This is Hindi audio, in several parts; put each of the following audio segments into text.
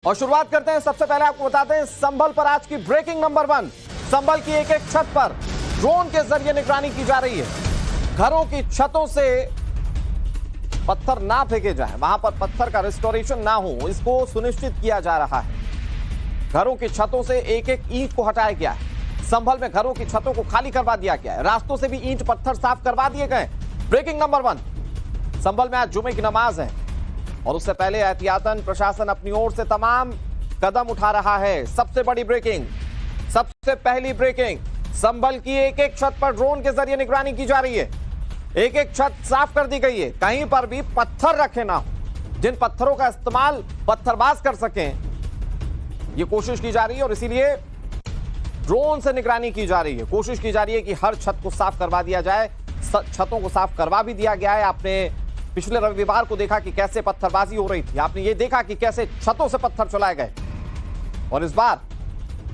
और शुरुआत करते हैं। सबसे पहले आपको बताते हैं संभल पर आज की ब्रेकिंग नंबर 1। संभल की एक एक छत पर ड्रोन के जरिए निगरानी की जा रही है। घरों की छतों से पत्थर ना फेंके जाए, वहां पर पत्थर का रिस्टोरेशन ना हो, इसको सुनिश्चित किया जा रहा है। घरों की छतों से एक एक ईंट को हटाया गया है। संभल में घरों की छतों को खाली करवा दिया गया है। रास्तों से भी ईंट पत्थर साफ करवा दिए गए। Breaking number 1। संभल में आज जुमे की नमाज है और उससे पहले एहतियातन प्रशासन अपनी ओर से तमाम कदम उठा रहा है। सबसे बड़ी ब्रेकिंग, सबसे पहली ब्रेकिंग, संभल की एक एक छत पर ड्रोन के जरिए निगरानी की जा रही है। एक एक छत साफ कर दी गई है। कहीं पर भी पत्थर रखे ना हो, जिन पत्थरों का इस्तेमाल पत्थरबाज कर सकें, यह कोशिश की जा रही है और इसीलिए ड्रोन से निगरानी की जा रही है। कोशिश की जा रही है कि हर छत को साफ करवा दिया जाए। छतों को साफ करवा भी दिया गया है। आपने पिछले रविवार को देखा कि कैसे पत्थरबाजी हो रही थी। आपने ये देखा कि कैसे छतों से पत्थर चलाए गए और इस बार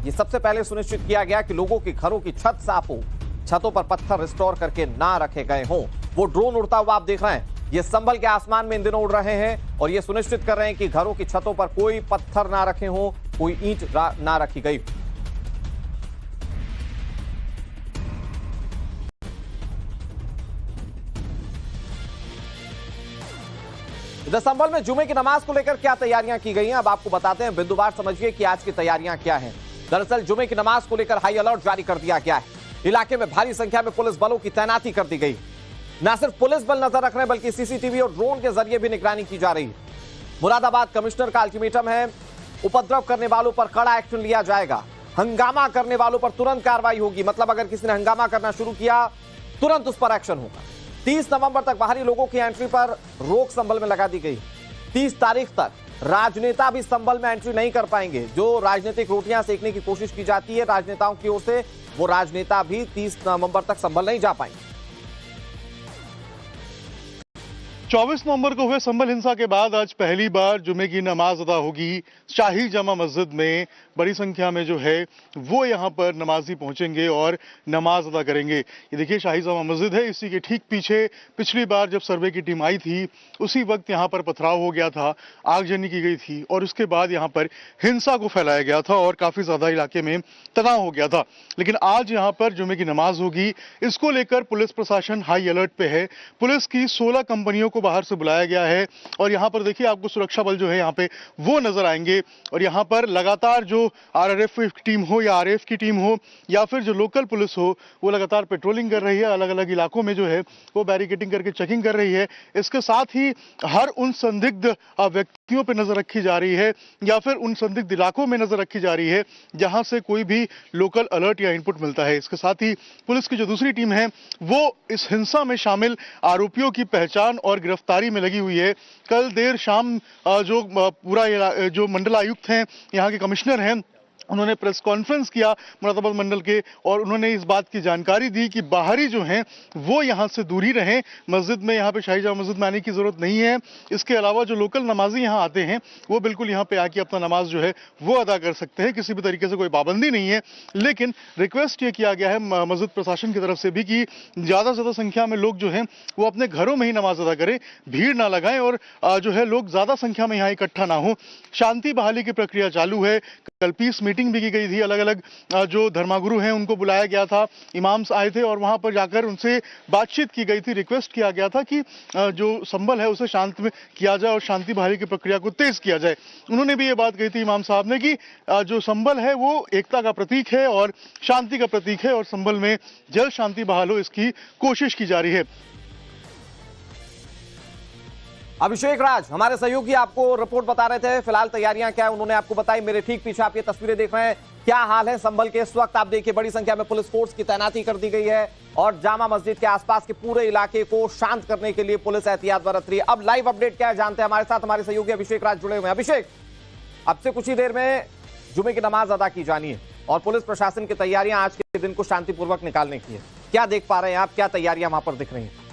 ये सबसे पहले सुनिश्चित किया गया कि लोगों के घरों की छत साफ हो, छतों पर पत्थर रिस्टोर करके ना रखे गए हों। वो ड्रोन उड़ता हुआ आप देख रहे हैं, ये संभल के आसमान में इन दिनों उड़ रहे हैं और ये सुनिश्चित कर रहे हैं कि घरों की छतों पर कोई पत्थर ना रखे हों, कोई ईंट ना रखी गई। इधर संभल में जुमे की नमाज को लेकर क्या तैयारियां की गई हैं, अब आपको बताते हैं। बिंदुवार समझिए कि आज की तैयारियां क्या हैं। दरअसल जुमे की नमाज को लेकर हाई अलर्ट जारी कर दिया गया है। इलाके में भारी संख्या में पुलिस बलों की तैनाती कर दी गई। न सिर्फ पुलिस बल नजर रख रहे हैं बल्कि सीसीटीवी और ड्रोन के जरिए भी निगरानी की जा रही है। मुरादाबाद कमिश्नर का अल्टीमेटम है, उपद्रव करने वालों पर कड़ा एक्शन लिया जाएगा। हंगामा करने वालों पर तुरंत कार्रवाई होगी। मतलब अगर किसी ने हंगामा करना शुरू किया तुरंत उस पर एक्शन होगा। 30 नवंबर तक बाहरी लोगों की एंट्री पर रोक संभल में लगा दी गई। 30 तारीख तक राजनेता भी संभल में एंट्री नहीं कर पाएंगे। जो राजनीतिक रोटियां सेकने की कोशिश की जाती है राजनेताओं की ओर से, वो राजनेता भी 30 नवंबर तक संभल नहीं जा पाएंगे। 24 नवंबर को हुए संभल हिंसा के बाद आज पहली बार जुमे की नमाज अदा होगी। शाही जामा मस्जिद में बड़ी संख्या में जो है वो यहाँ पर नमाजी पहुंचेंगे और नमाज अदा करेंगे। ये देखिए शाही जामा मस्जिद है, इसी के ठीक पीछे पिछली बार जब सर्वे की टीम आई थी उसी वक्त यहाँ पर पथराव हो गया था, आगजनी की गई थी और उसके बाद यहाँ पर हिंसा को फैलाया गया था और काफी ज्यादा इलाके में तनाव हो गया था। लेकिन आज यहाँ पर जुमे की नमाज होगी, इसको लेकर पुलिस प्रशासन हाई अलर्ट पे है। पुलिस की 16 कंपनियों को बाहर से बुलाया गया है और यहाँ पर देखिए आपको सुरक्षा बल जो है यहाँ पे वो नजर आएंगे और यहाँ पर लगातार जो आरआरएफ की टीम हो या आरएफ की टीम हो या फिर जो लोकल पुलिस हो वो लगातार पेट्रोलिंग कर रही है। अलग अलग इलाकों में जो है वो बैरिकेडिंग करके चेकिंग कर रही है। इसके साथ ही हर उन संदिग्ध व्यक्तियों पर नजर रखी जा रही है या फिर उन संदिग्ध इलाकों में नजर रखी जा रही है जहां से कोई भी लोकल अलर्ट या इनपुट मिलता है। इसके साथ ही पुलिस की जो दूसरी टीम है वो इस हिंसा में शामिल आरोपियों की पहचान और गिरफ्तारी में लगी हुई है। कल देर शाम जो पूरा जो मंडलायुक्त हैं, यहाँ के कमिश्नर हैं, उन्होंने प्रेस कॉन्फ्रेंस किया मुरादाबाद मंडल के और उन्होंने इस बात की जानकारी दी कि बाहरी जो हैं वो यहाँ से दूरी रहें। मस्जिद में यहाँ पे शाही जामा मस्जिद में आने की जरूरत नहीं है। इसके अलावा जो लोकल नमाजी यहाँ आते हैं वो बिल्कुल यहाँ पे आके अपना नमाज जो है वो अदा कर सकते हैं। किसी भी तरीके से कोई पाबंदी नहीं है। लेकिन रिक्वेस्ट ये किया गया है मस्जिद प्रशासन की तरफ से भी कि ज्यादा से ज्यादा संख्या में लोग जो है वो अपने घरों में ही नमाज अदा करें, भीड़ ना लगाएं और जो है लोग ज्यादा संख्या में यहाँ इकट्ठा ना हो। शांति बहाली की प्रक्रिया चालू है। कल पीस मीटिंग भी की गई थी। अलग अलग जो धर्मगुरु हैं उनको बुलाया गया था, इमाम्स आए थे और वहां पर जाकर उनसे बातचीत की गई थी। रिक्वेस्ट किया गया था कि जो संभल है उसे शांत में किया जाए और शांति बहाली की प्रक्रिया को तेज किया जाए। उन्होंने भी ये बात कही थी इमाम साहब ने कि जो संभल है वो एकता का प्रतीक है और शांति का प्रतीक है और संभल में जल्द शांति बहाल हो इसकी कोशिश की जा रही है। अभिषेक राज हमारे सहयोगी आपको रिपोर्ट बता रहे थे। फिलहाल तैयारियां क्या है उन्होंने आपको बताई। मेरे ठीक पीछे आप ये तस्वीरें देख रहे हैं, क्या हाल है संभल के इस वक्त। आप देखिए बड़ी संख्या में पुलिस फोर्स की तैनाती कर दी गई है और जामा मस्जिद के आसपास के पूरे इलाके को शांत करने के लिए पुलिस एहतियात बरत रही है। अब लाइव अपडेट क्या है जानते हैं, हमारे साथ हमारे सहयोगी अभिषेक राज जुड़े हुए हैं। अभिषेक, अब से कुछ ही देर में जुमे की नमाज अदा की जानी है और पुलिस प्रशासन की तैयारियां आज के दिन को शांतिपूर्वक निकालने की है। क्या देख पा रहे हैं आप, क्या तैयारियां वहां पर दिख रही हैं?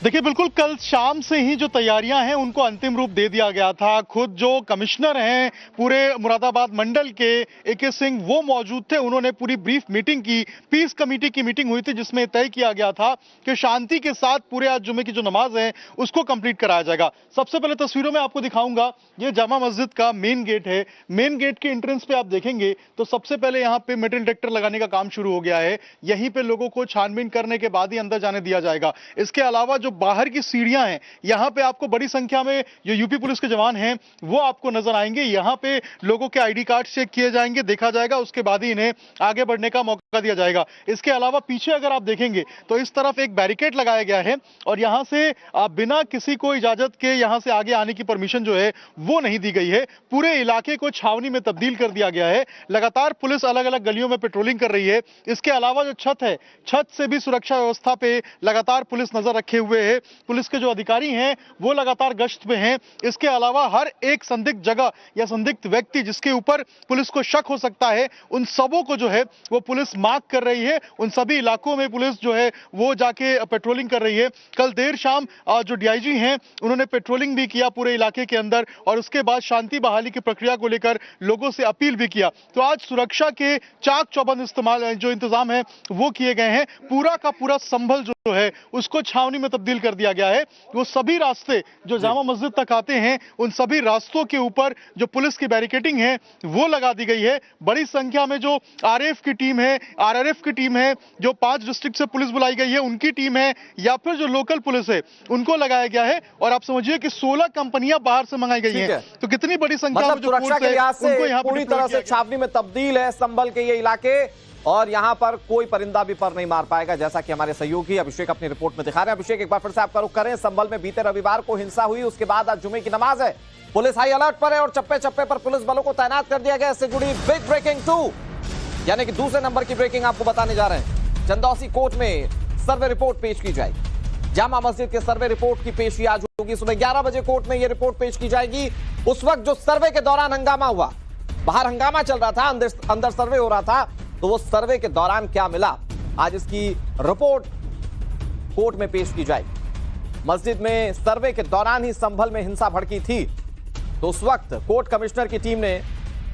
देखिए बिल्कुल कल शाम से ही जो तैयारियां हैं उनको अंतिम रूप दे दिया गया था। खुद जो कमिश्नर हैं पूरे मुरादाबाद मंडल के AK सिंह वो मौजूद थे। उन्होंने पूरी ब्रीफ मीटिंग की, पीस कमेटी की मीटिंग हुई थी जिसमें तय किया गया था कि शांति के साथ पूरे आज जुम्मे की जो नमाज है उसको कंप्लीट कराया जाएगा। सबसे पहले तस्वीरों में आपको दिखाऊंगा, ये जामा मस्जिद का मेन गेट है। मेन गेट के एंट्रेंस पे आप देखेंगे तो सबसे पहले यहाँ पे मेटल डिटेक्टर लगाने का काम शुरू हो गया है। यहीं पे लोगों को छानबीन करने के बाद ही अंदर जाने दिया जाएगा। इसके अलावा जो बाहर की सीढ़ियां हैं, यहां पे आपको बड़ी संख्या में जो यूपी पुलिस के जवान हैं वो आपको नजर आएंगे। यहां पे लोगों के ID कार्ड चेक किए जाएंगे, देखा जाएगा, उसके बाद ही इन्हें आगे बढ़ने का मौका दिया जाएगा। इसके अलावा पीछे अगर आप देखेंगे तो इस तरफ एक बैरिकेड लगाया गया है और यहां से बिना किसी को इजाजत के यहां से आगे आने की परमिशन जो है वो नहीं दी गई है। पूरे इलाके को छावनी में तब्दील कर दिया गया है। लगातार पुलिस अलग अलग गलियों में पेट्रोलिंग कर रही है। इसके अलावा जो छत है, छत से भी सुरक्षा व्यवस्था पे लगातार पुलिस नजर रखे हुए है। पुलिस के जो अधिकारी हैं वो लगातार गश्त में हैं। इसके अलावा हर एक संदिग्ध जगह या संदिग्ध व्यक्ति जिसके ऊपर पुलिस को शक हो सकता है उन सबों को जो है वो पुलिस मार्क कर रही है। उन सभी इलाकों में पुलिस जो है वो जाके पेट्रोलिंग कर रही है। कल देर शाम जो DIG हैं उन्होंने पेट्रोलिंग भी किया पूरे इलाके के अंदर और उसके बाद शांति बहाली की प्रक्रिया को लेकर लोगों से अपील भी किया। तो आज सुरक्षा के चाक चौबंद इस्तेमाल जो इंतजाम है वो किए गए हैं। पूरा का पूरा संभल जो है उसको छावनी में तब्दील कर दिया गया है। वो सभी रास्ते जो जामा मस्जिद तक आते हैं उन सभी रास्तों के ऊपर जो पुलिस की बैरिकेडिंग है वो लगा दी गई है। बड़ी संख्या में जो RAF की टीम है, RRF की टीम है, जो 5 डिस्ट्रिक्ट से पुलिस बुलाई गई है उनकी टीम है या फिर जो लोकल पुलिस है उनको लगाया गया है। और आप समझिए कि 16 कंपनियां बाहर से मंगाई गई हैं। तो कितनी बड़ी संख्या में मतलब जो सुरक्षा के लिहाज से उनको यहाँ पूरी तरह से छावनी में तब्दील है संभल के ये इलाके और यहां पर कोई परिंदा भी पर नहीं मार पाएगा, जैसा कि हमारे सहयोगी अभिषेक अपनी रिपोर्ट में दिखा रहे हैं। अभिषेक, एक बार फिर से आपका रुख करें। संभल में बीते रविवार को हिंसा हुई, उसके बाद आज जुमे की नमाज है। पुलिस हाई अलर्ट पर है और चप्पे चप्पे पर पुलिस बलों को तैनात कर दिया गया। इससे जुड़ी बिग ब्रेकिंग 2 यानी कि दूसरे नंबर की ब्रेकिंग आपको बताने जा रहे हैं। चंदौसी कोर्ट में सर्वे रिपोर्ट पेश की जाएगी। जामा मस्जिद के सर्वे रिपोर्ट की पेशी आज होगी। सुबह 11 बजे कोर्ट में यह रिपोर्ट पेश की जाएगी। उस वक्त जो सर्वे के दौरान हंगामा हुआ, बाहर हंगामा चल रहा था, अंदर सर्वे हो रहा था, तो वो सर्वे के दौरान क्या मिला, आज इसकी रिपोर्ट कोर्ट में पेश की जाएगी। मस्जिद में सर्वे के दौरान ही संभल में हिंसा भड़की थी, तो उस वक्त कोर्ट कमिश्नर की टीम ने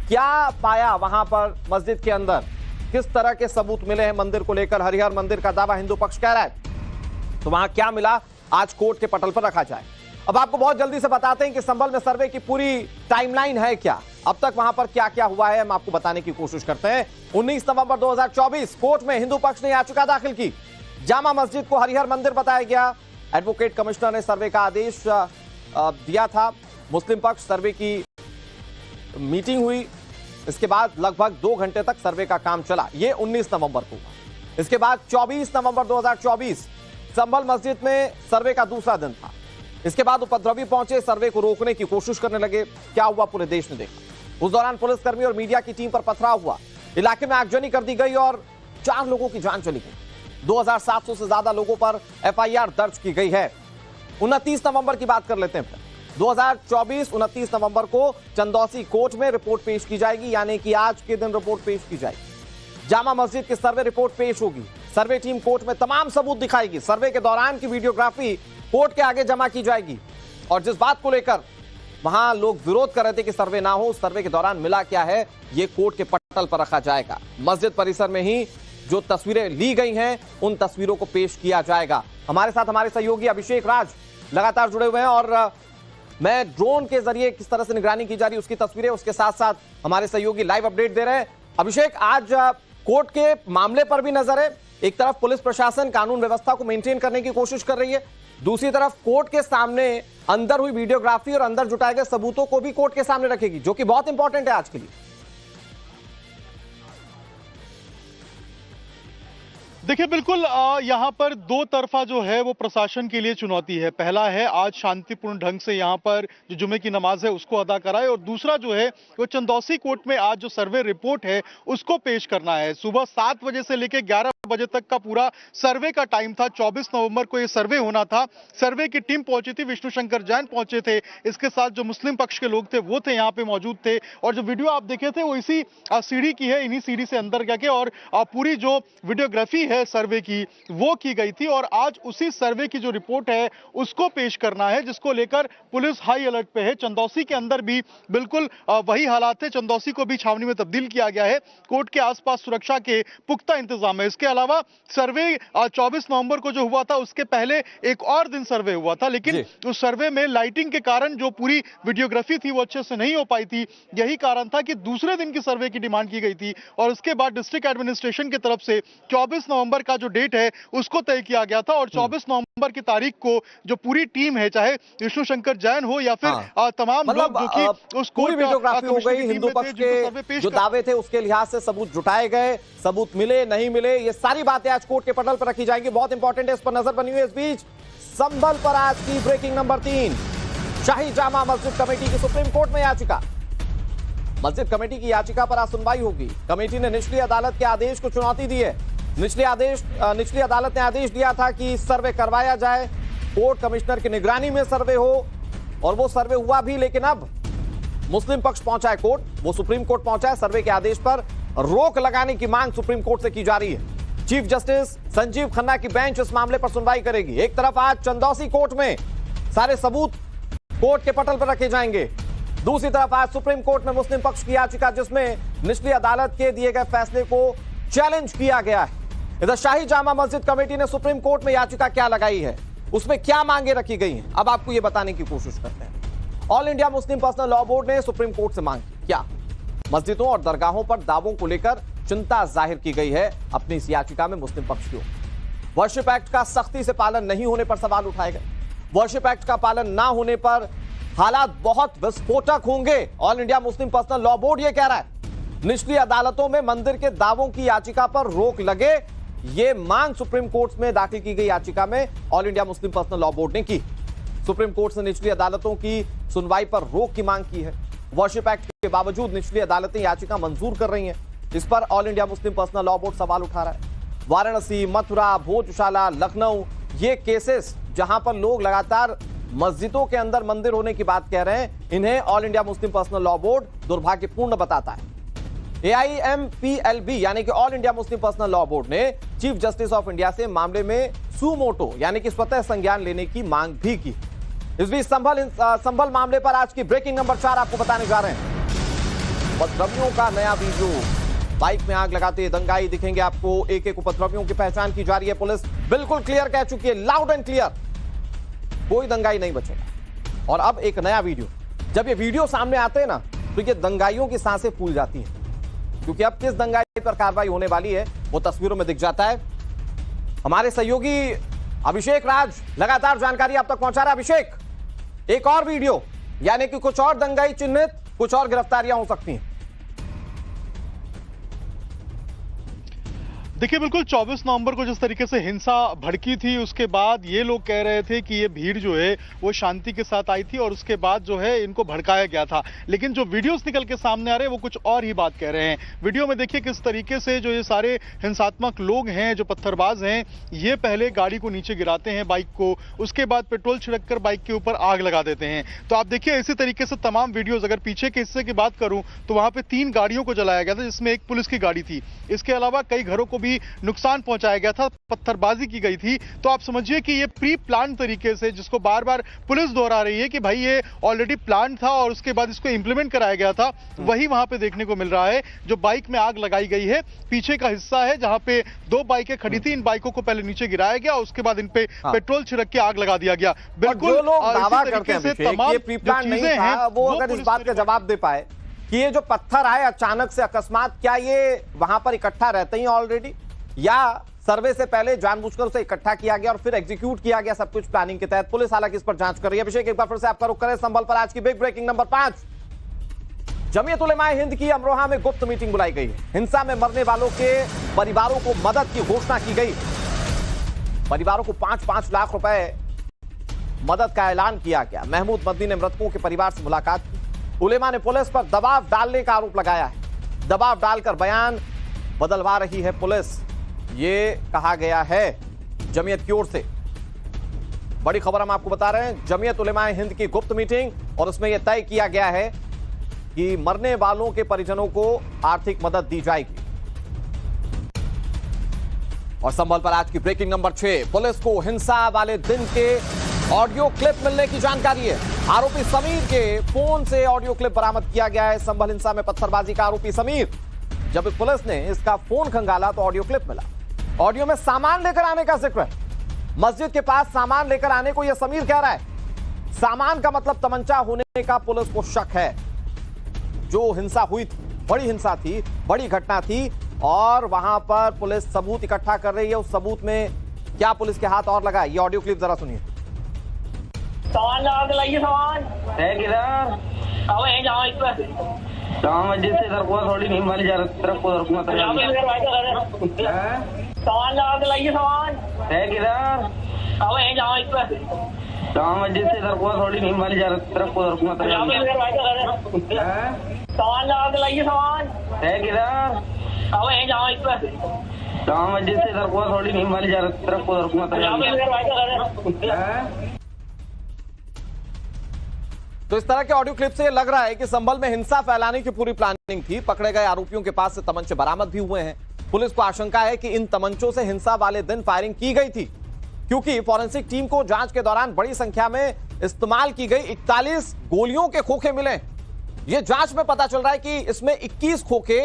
क्या पाया वहां पर मस्जिद के अंदर, किस तरह के सबूत मिले हैं मंदिर को लेकर। हरिहर मंदिर का दावा हिंदू पक्ष कह रहा है, तो वहां क्या मिला आज कोर्ट के पटल पर रखा जाए। अब आपको बहुत जल्दी से बताते हैं कि संभल में सर्वे की पूरी टाइमलाइन है क्या, अब तक वहां पर क्या क्या हुआ है, हम आपको बताने की कोशिश करते हैं। 19 नवंबर 2024 कोर्ट में हिंदू पक्ष ने याचिका दाखिल की। जामा मस्जिद को हरिहर मंदिर बताया गया। एडवोकेट कमिश्नर ने सर्वे का आदेश दिया था। मुस्लिम पक्ष सर्वे की मीटिंग हुई। इसके बाद लगभग 2 घंटे तक सर्वे का काम चला। यह 19 नवंबर को हुआ। इसके बाद 24 नवंबर 2024 संभल मस्जिद में सर्वे का दूसरा दिन था। इसके बाद उपद्रवी पहुंचे, सर्वे को रोकने की कोशिश करने लगे। क्या हुआ पूरे देश ने देखा। उस दौरान पुलिसकर्मी और मीडिया की टीम पर पथराव हुआ। इलाके में आगजनी कर दी गई और 4 लोगों की जान चली गई। 2700 से ज्यादा लोगों पर FIR दर्ज की गई है। 29 नवंबर की बात कर लेते हैं। 2024 29 नवंबर को चंदौसी कोर्ट में रिपोर्ट पेश की जाएगी, यानी कि आज के दिन रिपोर्ट पेश की जाएगी। जामा मस्जिद की सर्वे रिपोर्ट पेश होगी। सर्वे टीम कोर्ट में तमाम सबूत दिखाएगी। सर्वे के दौरान की वीडियोग्राफी कोर्ट के आगे जमा की जाएगी। और जिस बात को लेकर वहां लोग विरोध कर रहे थे कि सर्वे ना हो, उस सर्वे के दौरान मिला क्या है, यह कोर्ट के पटल पर रखा जाएगा। मस्जिद परिसर में ही जो तस्वीरें ली गई हैं उन तस्वीरों को पेश किया जाएगा। हमारे साथ हमारे सहयोगी अभिषेक राज लगातार जुड़े हुए हैं और मैं ड्रोन के जरिए किस तरह से निगरानी की जा रही है उसकी तस्वीरें, उसके साथ साथ हमारे सहयोगी लाइव अपडेट दे रहे हैं। अभिषेक, आज कोर्ट के मामले पर भी नजर है। एक तरफ पुलिस प्रशासन कानून व्यवस्था को मेंटेन करने की कोशिश कर रही है, दूसरी तरफ कोर्ट के सामने अंदर हुई वीडियोग्राफी और अंदर जुटाए गए सबूतों को भी कोर्ट के सामने रखेगी, जो कि बहुत इंपॉर्टेंट है आज के लिए। देखिए बिल्कुल यहाँ पर 2 तरफा जो है वो प्रशासन के लिए चुनौती है। पहला है आज शांतिपूर्ण ढंग से यहाँ पर जो जुमे की नमाज है उसको अदा कराए, और दूसरा जो है वो चंदौसी कोर्ट में आज जो सर्वे रिपोर्ट है उसको पेश करना है। सुबह 7 बजे से लेकर 11 बजे तक का पूरा सर्वे का टाइम था। 24 नवंबर को ये सर्वे होना था। सर्वे की टीम पहुंची थी, विष्णु शंकर जैन पहुंचे थे, इसके साथ जो मुस्लिम पक्ष के लोग थे वो थे यहाँ पे मौजूद थे। और जो वीडियो आप देखे थे वो इसी सीढ़ी की है, इन्हीं सीढ़ी से अंदर जाके और पूरी जो वीडियोग्राफी है है सर्वे की, वो की गई थी और आज उसी सर्वे की जो रिपोर्ट है उसको पेश करना है, जिसको लेकर पुलिस हाई अलर्ट पे है। चंदौसी के अंदर भी बिल्कुल वही हालात है। चंदौसी को भी छावनी में तब्दील किया गया है। कोर्ट के आसपास सुरक्षा के पुख्ता इंतजाम है। इसके अलावा सर्वे 24 नवंबर को जो हुआ था उसके पहले एक और दिन सर्वे हुआ था, लेकिन उस सर्वे में लाइटिंग के कारण जो पूरी वीडियोग्राफी थी वो अच्छे से नहीं हो पाई थी। यही कारण था कि दूसरे दिन की सर्वे की डिमांड की गई थी और उसके बाद डिस्ट्रिक्ट एडमिनिस्ट्रेशन की तरफ से 24 नवंबर का जो डेट है उसको तय किया गया था और 24 नवंबर की तारीख को जो पूरी टीम है, चाहे विष्णु शंकर जैन हो या फिर तमाम लोग जो कि उस पूरी वीडियोग्राफी हो गई, हिंदू पक्ष के जो दावे थे उसके लिहाज से सबूत जुटाए गए, सबूत मिले नहीं मिले, ये सारी बातें आज कोर्ट के पटल पर रखी जाएंगी। बहुत इंपॉर्टेंट है, इस पर नजर बनी हुई है। इस बीच संभल पर आज की ब्रेकिंग नंबर 3, शाही जामा मस्जिद कमेटी की सुप्रीम कोर्ट में याचिका। मस्जिद कमेटी की याचिका पर आज सुनवाई होगी। कमेटी ने निचली अदालत के आदेश को चुनौती दी है। निचली अदालत ने आदेश दिया था कि सर्वे करवाया जाए, कोर्ट कमिश्नर की निगरानी में सर्वे हो, और वो सर्वे हुआ भी। लेकिन अब मुस्लिम पक्ष पहुंचा है कोर्ट, वो सुप्रीम कोर्ट पहुंचा है। सर्वे के आदेश पर रोक लगाने की मांग सुप्रीम कोर्ट से की जा रही है। चीफ जस्टिस संजीव खन्ना की बेंच इस मामले पर सुनवाई करेगी। एक तरफ आज चंदौसी कोर्ट में सारे सबूत कोर्ट के पटल पर रखे जाएंगे, दूसरी तरफ आज सुप्रीम कोर्ट में मुस्लिम पक्ष की याचिका, जिसमें निचली अदालत के दिए गए फैसले को चैलेंज किया गया है। इधर शाही जामा मस्जिद कमेटी ने सुप्रीम कोर्ट में याचिका क्या लगाई है, उसमें क्या मांगे रखी गई हैं, अब आपको यह बताने की कोशिश करते हैं। All India Muslim personal law board ने सुप्रीम कोर्ट से मांग की क्या? मस्जिदों और दरगाहों पर दावों को लेकर चिंता जाहिर की गई है अपनी इस याचिका में मुस्लिम पक्ष की ओर। वर्शिप एक्ट का सख्ती से पालन नहीं होने पर सवाल उठाए गए। वर्शिप एक्ट का पालन ना होने पर हालात बहुत विस्फोटक होंगे, all India Muslim personal law board यह कह रहा है। निचली अदालतों में मंदिर के दावों की याचिका पर रोक लगे, यह मांग सुप्रीम कोर्ट में दाखिल की गई याचिका में all India Muslim personal law board ने की। सुप्रीम कोर्ट से निचली अदालतों की सुनवाई पर रोक की मांग की है। वर्शिप एक्ट के बावजूद निचली अदालतें याचिका मंजूर कर रही हैं, इस पर all India Muslim personal law board सवाल उठा रहा है। वाराणसी, मथुरा, भोजशाला, लखनऊ, ये केसेस जहां पर लोग लगातार मस्जिदों के अंदर मंदिर होने की बात कह रहे हैं, इन्हें all India Muslim personal law board दुर्भाग्यपूर्ण बताता है। AIMPLB यानी कि all India Muslim personal law board ने चीफ जस्टिस ऑफ इंडिया से मामले में सुमोटो यानी कि स्वतः संज्ञान लेने की मांग भी की। इस बीच संभल मामले पर आज की ब्रेकिंग नंबर 4 आपको बताने जा रहे हैं। उपद्रवियों का नया वीडियो, बाइक में आग लगाते दंगाई दिखेंगे आपको। एक एक उपद्रवियों की पहचान की जा रही है। पुलिस बिल्कुल क्लियर कह चुकी है, लाउड एंड क्लियर, कोई दंगाई नहीं बचेगा। और अब एक नया वीडियो, जब ये वीडियो सामने आते हैं ना तो ये दंगाइयों की सांसें फूल जाती हैं, क्योंकि अब किस दंगाई पर कार्रवाई होने वाली है वो तस्वीरों में दिख जाता है। हमारे सहयोगी अभिषेक राज लगातार जानकारी आप तक पहुंचा रहा है। अभिषेक, एक और वीडियो यानी कि कुछ और दंगाई चिन्हित, कुछ और गिरफ्तारियां हो सकती हैं। देखिए, बिल्कुल 24 नवंबर को जिस तरीके से हिंसा भड़की थी, उसके बाद ये लोग कह रहे थे कि ये भीड़ जो है वो शांति के साथ आई थी और उसके बाद जो है इनको भड़काया गया था। लेकिन जो वीडियोस निकल के सामने आ रहे हैं वो कुछ और ही बात कह रहे हैं। वीडियो में देखिए किस तरीके से जो ये सारे हिंसात्मक लोग हैं, जो पत्थरबाज हैं, ये पहले गाड़ी को नीचे गिराते हैं, बाइक को, उसके बाद पेट्रोल छिड़क कर बाइक के ऊपर आग लगा देते हैं। तो आप देखिए इसी तरीके से तमाम वीडियोज, अगर पीछे के हिस्से की बात करूं तो वहां पे 3 गाड़ियों को जलाया गया था, जिसमें एक पुलिस की गाड़ी थी। इसके अलावा कई घरों को नुकसान पहुंचाया गया था, पत्थरबाजी की गई थी। तो आप समझिए कि ये प्री प्लान तरीके से, जिसको बार बार पुलिस दोहरा रही है कि भाई ये ऑलरेडी प्लान था और उसके बाद इसको इंप्लीमेंट कराया गया था, वही वहां पे देखने को मिल रहा है। जो बाइक में आग लगाई गई है, पीछे का हिस्सा है जहां पे 2 बाइकें खड़ी थी, इन बाइकों को पहले नीचे गिराया गया, उसके बाद इन पे पेट्रोल छिड़क के आग लगा दिया गया। बिल्कुल दावा करते हैं तमाम ये प्री प्लान नहीं था, वो अगर इस बात का जवाब दे पाए कि ये जो पत्थर आए अचानक से अकस्मात, क्या ये वहां पर इकट्ठा रहते ही ऑलरेडी, या सर्वे से पहले जानबूझकर उसे इकट्ठा किया गया और फिर एग्जीक्यूट किया गया, सब कुछ प्लानिंग के तहत? पुलिस हालांकि इस पर जांच कर रही है। अभिषेक, एक बार फिर से आपका रुख करें संभल पर आज की big breaking number 5। Jamiat उलेमाए Hind की अमरोहा में गुप्त मीटिंग बुलाई गई है। हिंसा में मरने वालों के परिवारों को मदद की घोषणा की गई। परिवारों को 5-5 लाख रुपए मदद का ऐलान किया गया। महमूद मदनी ने मृतकों के परिवार से मुलाकात की। उलेमा ने पुलिस पर दबाव डालने का आरोप लगाया है। दबाव डालकर बयान बदलवा रही है पुलिस, ये कहा गया है जमीयत की ओर से। बड़ी खबर हम आपको बता रहे हैं, जमीयत उलेमाए हिंद की गुप्त मीटिंग, और उसमें यह तय किया गया है कि मरने वालों के परिजनों को आर्थिक मदद दी जाएगी। और संभल पर आज की ब्रेकिंग नंबर 6, पुलिस को हिंसा वाले दिन के ऑडियो क्लिप मिलने की जानकारी है। आरोपी समीर के फोन से ऑडियो क्लिप बरामद किया गया है। संभल हिंसा में पत्थरबाजी का आरोपी समीर, जब पुलिस ने इसका फोन खंगाला तो ऑडियो क्लिप मिला। ऑडियो में सामान लेकर आने का जिक्र है। मस्जिद के पास सामान लेकर आने को यह समीर कह रहा है। सामान का मतलब तमंचा होने का पुलिस को शक है। जो हिंसा हुई थी, बड़ी हिंसा थी, बड़ी घटना थी और वहां पर पुलिस सबूत इकट्ठा कर रही है। उस सबूत में क्या पुलिस के हाथ और लगा है, ये ऑडियो क्लिप जरा सुनिए। सामान लगा के लाइए, सामान है किधर? अब है जहाँ इस पर जहाँ मस्जिद से इधर को थोड़ी नहीं वाली जा तरफ को रुकना यहाँ पे इधर भाई का है सामान लगा के लाइए, सामान किधर? अब है जहाँ इस पर जहाँ मस्जिद से इधर को थोड़ी नहीं वाली जा तरफ को रुकना यहाँ पे इधर भाई का है सामान लगा के लाइए, सामान किधर? अब है जहाँ इस पर जहाँ मस्जिद से इधर को थोड़ी नहीं वाली जा तरफ को रुकना यहाँ पे इधर भाई का है। तो इस तरह के ऑडियो क्लिप से ये लग रहा है कि संभल में हिंसा फैलाने की पूरी प्लानिंग थी। पकड़े गए आरोपियों के पास से तमंचे बरामद भी हुए हैं। पुलिस को आशंका है कि इन तमंचों से हिंसा वाले दिन फायरिंग की गई थी, क्योंकि फॉरेंसिक टीम को जांच के दौरान बड़ी संख्या में इस्तेमाल की गई 41 गोलियों के खोखे मिले। यह जांच में पता चल रहा है कि इसमें 21 खोखे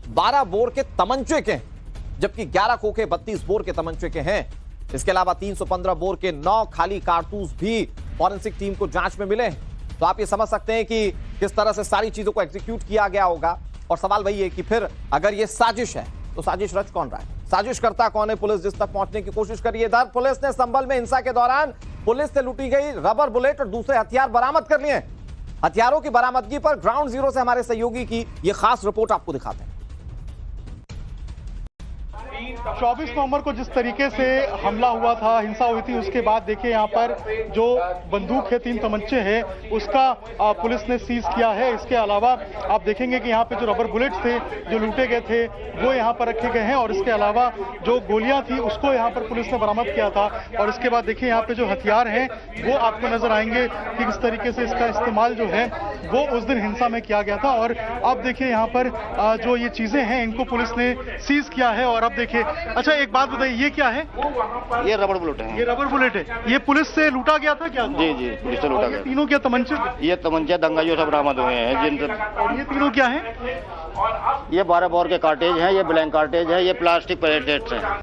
12 बोर के तमंचे के, जबकि 11 खोखे 32 बोर के तमंचे के हैं। इसके अलावा 315 बोर के 9 खाली कारतूस भी फॉरेंसिक टीम को जांच में मिले हैं। तो आप ये समझ सकते हैं कि किस तरह से सारी चीजों को एग्जीक्यूट किया गया होगा। और सवाल वही है कि फिर अगर ये साजिश है तो साजिश रच कौन रहा है, साजिश करता कौन है? पुलिस जिस तक पहुंचने की कोशिश कर रही है। इधर पुलिस ने संभल में हिंसा के दौरान पुलिस से लूटी गई रबर बुलेट और दूसरे हथियार बरामद कर लिए। हथियारों की बरामदगी पर ग्राउंड जीरो से हमारे सहयोगी की यह खास रिपोर्ट आपको दिखाते हैं। 24 नवंबर को जिस तरीके से हमला हुआ था, हिंसा हुई थी, उसके बाद देखिए यहाँ पर जो बंदूक है, 3 तमंचे हैं, उसका पुलिस ने सीज किया है। इसके अलावा आप देखेंगे कि यहाँ पे जो रबर बुलेट्स थे जो लूटे गए थे वो यहाँ पर रखे गए हैं और इसके अलावा जो गोलियां थी उसको यहाँ पर पुलिस ने बरामद किया था। और इसके बाद देखिए यहाँ पे जो हथियार हैं वो आपको नजर आएंगे कि किस तरीके से इसका इस्तेमाल जो है वो उस दिन हिंसा में किया गया था। और अब देखिए यहाँ पर जो ये चीजें हैं इनको पुलिस ने सीज किया है। और अब देखिए, अच्छा एक बात बताइए, ये क्या है? ये रबर बुलेट है। ये रबर बुलेट है, ये पुलिस से लूटा गया था क्या? जी जी, पुलिस से लूटा गया। तीनों क्या तमंचे? ये तमंचे दंगाइयों से बरामद हुए हैं जिनसे। और ये तीनों क्या है? ये 12 बोर के कार्टेज हैं, ये ब्लैंक कार्टेज है, ये प्लास्टिक पैलेट्स हैं।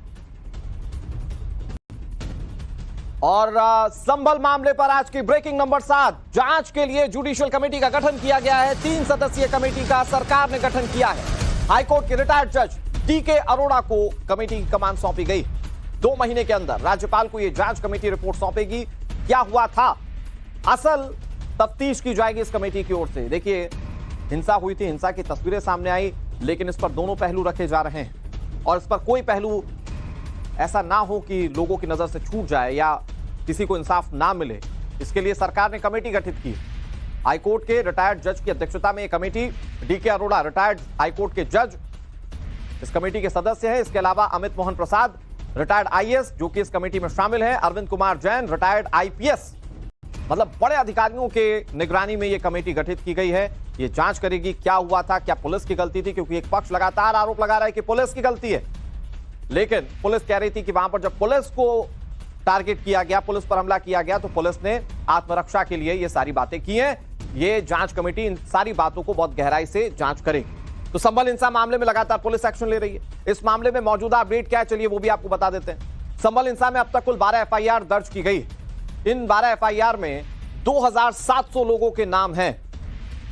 और संभल मामले पर आज की ब्रेकिंग नंबर 7, जांच के लिए जुडिशियल कमेटी का गठन किया गया है। 3 सदस्यीय कमेटी का सरकार ने गठन किया है। हाईकोर्ट के रिटायर्ड जज डीके अरोड़ा को कमेटी की कमान सौंपी गई। 2 महीने के अंदर राज्यपाल को यह जांच कमेटी रिपोर्ट सौंपेगी। क्या हुआ था, असल तफ्तीश की जाएगी इस कमेटी की ओर से। देखिए, हिंसा हुई थी, हिंसा की तस्वीरें सामने आई, लेकिन इस पर दोनों पहलू रखे जा रहे हैं और इस पर कोई पहलू ऐसा ना हो कि लोगों की नजर से छूट जाए या किसी को इंसाफ ना मिले। इसके लिए सरकार ने कमेटी गठित की। हाईकोर्ट के रिटायर्ड जज की अध्यक्षता में यह committee, DK Arora retired high court के जज इस कमेटी के सदस्य हैं। इसके अलावा अमित मोहन प्रसाद रिटायर्ड आईएएस जो कि इस कमेटी में शामिल हैं, अरविंद कुमार जैन रिटायर्ड आईपीएस, मतलब बड़े अधिकारियों के निगरानी में यह कमेटी गठित की गई है। ये जांच करेगी क्या हुआ था, क्या पुलिस की गलती थी, क्योंकि एक पक्ष लगातार आरोप लगा रहा है कि पुलिस की गलती है, लेकिन पुलिस कह रही थी कि वहां पर जब पुलिस को टारगेट किया गया, पुलिस पर हमला किया गया, तो पुलिस ने आत्मरक्षा के लिए ये सारी बातें की हैं। ये जांच कमेटी इन सारी बातों को बहुत गहराई से जांच करेगी। तो संभल हिंसा मामले में लगातार पुलिस एक्शन ले रही है। इस मामले में मौजूदा अपडेट क्या है, चलिए वो भी आपको बता देते हैं। संभल हिंसा में अब तक कुल 12 एफआईआर दर्ज की गई। इन 12 एफआईआर में 2700 लोगों के नाम हैं।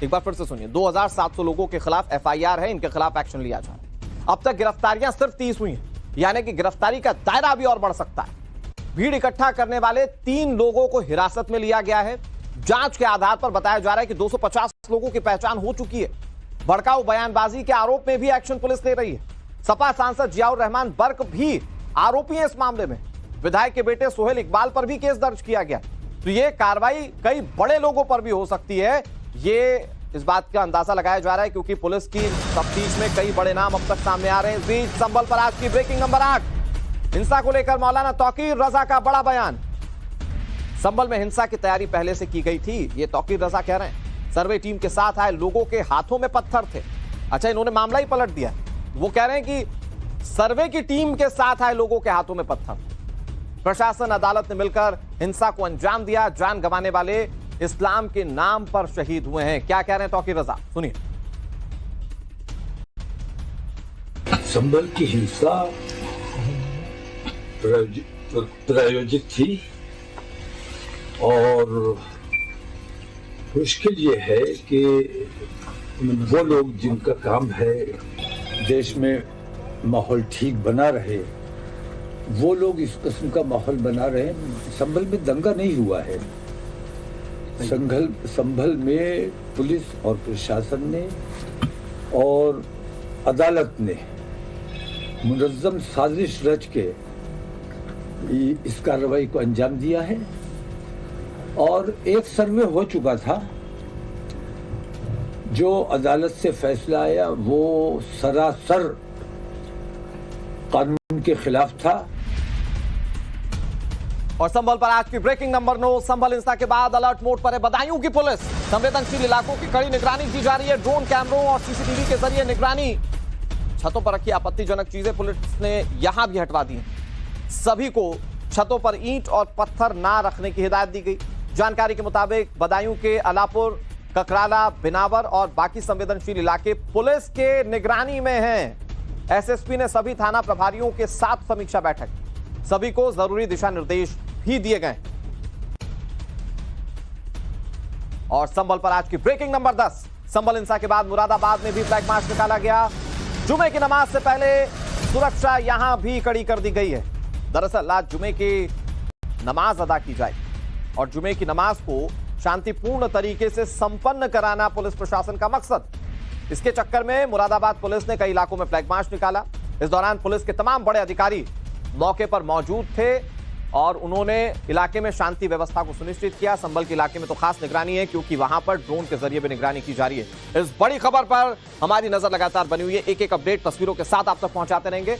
एक बार फिर से सुनिए, 2700 लोगों के खिलाफ एफआईआर है, इनके खिलाफ एक्शन लिया जा रहा है। अब तक गिरफ्तारियां सिर्फ 30 हुई हैं, यानी कि गिरफ्तारी का दायरा भी और बढ़ सकता है। भीड़ इकट्ठा करने वाले 3 लोगों को हिरासत में लिया गया है। जांच के आधार पर बताया जा रहा है कि 250 लोगों की पहचान हो चुकी है। भड़काऊ बयानबाजी के आरोप में भी एक्शन पुलिस ले रही है। सपा सांसद जियाउर रहमान बर्क भी आरोपी है इस मामले में। विधायक के बेटे सोहेल इकबाल पर भी केस दर्ज किया गया। तो ये कार्रवाई कई बड़े लोगों पर भी हो सकती है, ये इस बात का अंदाजा लगाया जा रहा है, क्योंकि पुलिस की तफ्तीश में कई बड़े नाम अब तक सामने आ रहे हैं। इस बीच संभल पर आज की ब्रेकिंग नंबर 8, हिंसा को लेकर मौलाना तौकीर रजा का बड़ा बयान। संभल में हिंसा की तैयारी पहले से की गई थी, ये तौकीर रजा कह रहे हैं। सर्वे टीम के साथ आए लोगों के हाथों में पत्थर थे। अच्छा, इन्होंने मामला ही पलट दिया। वो कह रहे हैं कि सर्वे की टीम के साथ आए लोगों के हाथों में पत्थर। प्रशासन, अदालत ने मिलकर हिंसा को अंजाम दिया। जान गंवाने वाले इस्लाम के नाम पर शहीद हुए हैं। क्या कह रहे हैं तौकीर रजा, सुनिए। संभल की हिंसा प्रायोजित थी और मुश्किल ये है कि वो लोग जिनका काम है देश में माहौल ठीक बना रहे, वो लोग इस किस्म का माहौल बना रहे हैं। संभल में दंगा नहीं हुआ है। संभल में पुलिस और प्रशासन ने और अदालत ने मुनज़्ज़म साजिश रच के इस कार्रवाई को अंजाम दिया है और एक सर्वे हो चुका था। जो अदालत से फैसला आया वो सरासर कानून के खिलाफ था। और संभल पर आज की ब्रेकिंग नंबर 9। संभल हिंसा के बाद अलर्ट मोड पर है बदायूं की पुलिस। संवेदनशील इलाकों की कड़ी निगरानी की जा रही है। ड्रोन कैमरों और सीसीटीवी के जरिए निगरानी। छतों पर रखी आपत्तिजनक चीजें पुलिस ने यहां भी हटवा दी। सभी को छतों पर ईंट और पत्थर ना रखने की हिदायत दी गई। जानकारी के मुताबिक बदायूं के अलापुर, ककराला, बिनावर और बाकी संवेदनशील इलाके पुलिस के निगरानी में हैं। एसएसपी ने सभी थाना प्रभारियों के साथ समीक्षा बैठक। सभी को जरूरी दिशा निर्देश भी दिए गए। और संभल पर आज की ब्रेकिंग नंबर 10। संभल हिंसा के बाद मुरादाबाद में भी फ्लैग मार्च निकाला गया। जुमे की नमाज से पहले सुरक्षा यहां भी कड़ी कर दी गई है। दरअसल आज जुमे की नमाज अदा की जाएगी और जुमे की नमाज को शांतिपूर्ण तरीके से संपन्न कराना पुलिस प्रशासन का मकसद। इसके चक्कर में मुरादाबाद पुलिस ने कई इलाकों में फ्लैग मार्च निकाला। इस दौरान पुलिस के तमाम बड़े अधिकारी मौके पर मौजूद थे और उन्होंने इलाके में शांति व्यवस्था को सुनिश्चित किया। संभल के इलाके में तो खास निगरानी है क्योंकि वहां पर ड्रोन के जरिए भी निगरानी की जा रही है। इस बड़ी खबर पर हमारी नजर लगातार बनी हुई है। एक एक अपडेट तस्वीरों के साथ आप तक पहुंचाते रहेंगे।